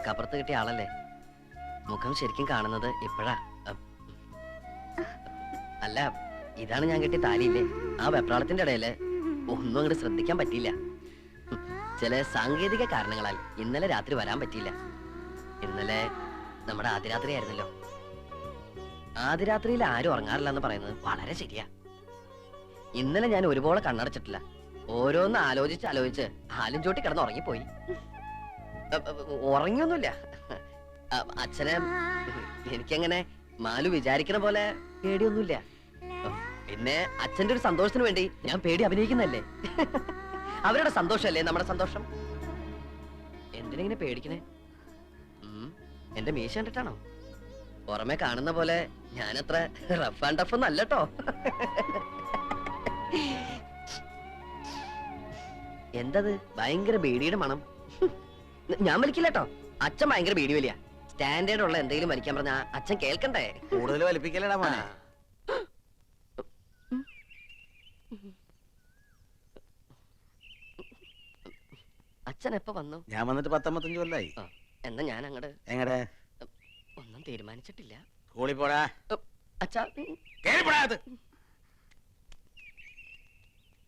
കപ്പുറത്ത് കിട്ടിയ ആളല്ലേ. മുഖം ശരിക്കും കാണുന്നത് ഇപ്പോഴാ. അല്ല, ഇതാണ് ഞാൻ കെട്ടിയ താലിയില്ലേ. ആ വെപ്രാളത്തിന്റെ ഇടയില് ഒന്നും അങ്ങോട്ട് ശ്രദ്ധിക്കാൻ പറ്റിയില്ല. ചില സാങ്കേതിക കാരണങ്ങളാൽ ഇന്നലെ രാത്രി വരാൻ പറ്റിയില്ല. ഇന്നലെ നമ്മുടെ ആദ്യരാത്രി ആയിരുന്നല്ലോ. ആദ്യരാത്രിയിൽ ആരും ഉറങ്ങാറില്ല എന്ന് പറയുന്നത് വളരെ ശരിയാ. ഇന്നലെ ഞാൻ ഒരുപോലെ കണ്ണടച്ചിട്ടില്ല. ഓരോന്ന് ആലോചിച്ച് ഹാലും ചോട്ടി കിടന്ന് ഉറങ്ങിപ്പോയി. ഉറങ്ങിയൊന്നുമില്ല. അച്ഛനെ എനിക്കങ്ങനെ മാലു വിചാരിക്കണ പോലെ പേടിയൊന്നുമില്ല. പിന്നെ അച്ഛന്റെ ഒരു സന്തോഷത്തിന് വേണ്ടി ഞാൻ പേടി അഭിനയിക്കുന്നല്ലേ. അവരുടെ സന്തോഷല്ലേ നമ്മുടെ സന്തോഷം. എന്തിനെങ്ങനെ പേടിക്കണേ? എന്റെ മീശ കണ്ടിട്ടാണോ? പുറമെ കാണുന്ന പോലെ ഞാനത്ര റഫ് ആൻഡ് ടഫ് ഒന്നും അല്ലട്ടോ. എന്തത് ഭയങ്കര ബീഡിയുടെ മണം? ഞാൻ വലിക്കില്ലട്ടോ. അച്ഛൻ ഭയങ്കര ബീഡി വലിയ. സ്റ്റാൻഡേർഡ് ഉള്ള എന്തെങ്കിലും വലിക്കാൻ പറഞ്ഞാ അച്ഛൻ കേൾക്കണ്ടേ? കൂടുതൽ വലിപ്പിക്കലടാ മോനെ. അച്ഛൻ എപ്പോ വന്നു? ഞാൻ വന്നിട്ട് 10-15 കൊല്ലായി. എന്നാ ഞാൻ അങ്ങട് എങ്ങടെ? ഒന്നും തീരുമാനിച്ചിട്ടില്ല. സ്കൂളിൽ പോടാ. അച്ഛാ കേറി പോടാ.